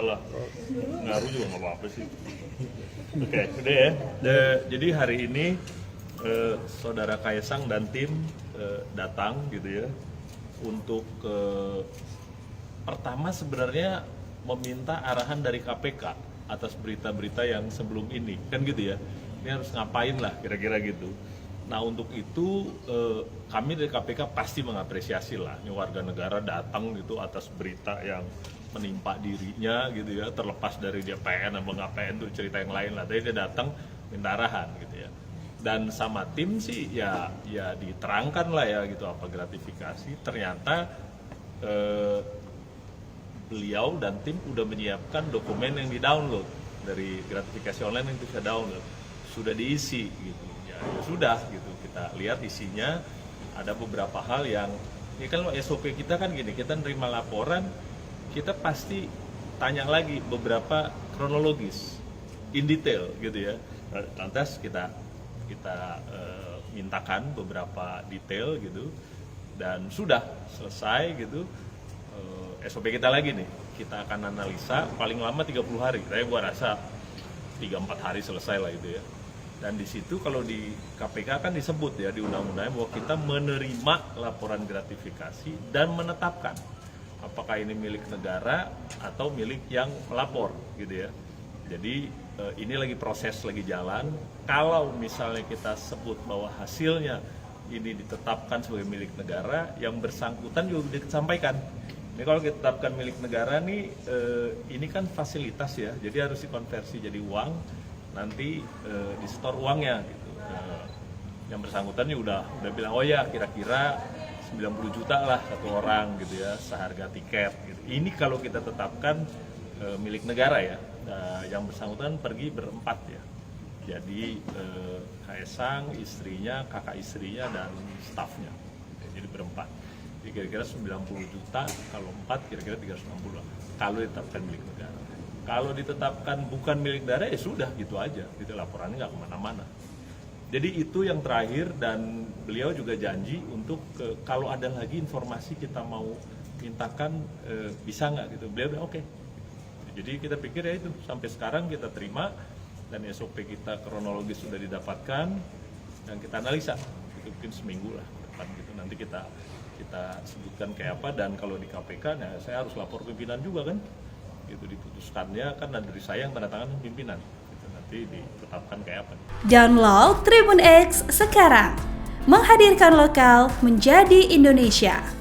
lah, ngaruh juga nggak apa-apa sih. Oke, udah ya. Jadi hari ini saudara Kaesang dan tim datang gitu ya untuk pertama sebenarnya meminta arahan dari KPK atas berita-berita yang sebelum ini, kan gitu ya. Ini harus ngapain lah kira-kira gitu. Nah untuk itu kami dari KPK pasti mengapresiasi lah, ini warga negara datang gitu atas berita yang menimpa dirinya gitu ya, terlepas dari dia PN atau nggak PN itu cerita yang lain lah. Tapi dia datang minta arahan gitu ya. Dan sama tim sih ya diterangkan lah ya gitu apa gratifikasi. Ternyata beliau dan tim udah menyiapkan dokumen yang di-download dari gratifikasi online yang bisa download, sudah diisi gitu. Ya sudah gitu, kita lihat isinya ada beberapa hal yang ini kan SOP kita kan gini, kita nerima laporan kita pasti tanya lagi beberapa kronologis in detail gitu ya. Lantas kita mintakan beberapa detail gitu dan sudah selesai gitu. SOP kita lagi nih, kita akan analisa paling lama 30 hari, tapi gua rasa 3-4 hari selesai lah itu ya. Dan di situ kalau di KPK kan disebut ya di undang-undangnya bahwa kita menerima laporan gratifikasi dan menetapkan apakah ini milik negara atau milik yang melapor gitu ya. Jadi ini lagi proses, lagi jalan. Kalau misalnya kita sebut bahwa hasilnya ini ditetapkan sebagai milik negara, yang bersangkutan juga disampaikan. Ini kalau kita tetapkan milik negara nih, ini kan fasilitas ya, jadi harus dikonversi jadi uang, nanti di-store uangnya gitu. Yang bersangkutan udah bilang, oh ya kira-kira 90 juta lah satu orang gitu ya, seharga tiket gitu. Ini kalau kita tetapkan milik negara ya, yang bersangkutan pergi berempat ya. Jadi Kaesang, istrinya, kakak istrinya, dan stafnya. Jadi berempat. Jadi kira-kira 90 juta, kalau 4 kira-kira 360 lah. Kalau ditetapkan milik negara. Kalau ditetapkan bukan milik negara ya sudah gitu aja. Gitu laporannya nggak kemana-mana. Jadi itu yang terakhir dan beliau juga janji untuk kalau ada lagi informasi kita mau mintakan bisa nggak gitu. Beliau bilang oke. Jadi kita pikir ya itu sampai sekarang kita terima dan SOP kita kronologis sudah didapatkan dan kita analisa. Itu mungkin seminggu lah depan gitu. Nanti kita sebutkan kayak apa dan kalau di KPK nah saya harus lapor pimpinan juga kan. Gitu diputuskannya kan dari saya yang tanda tangan pimpinan. Gitu, nanti ditetapkan kayak apa. Download Tribun X sekarang. Menghadirkan lokal menjadi Indonesia.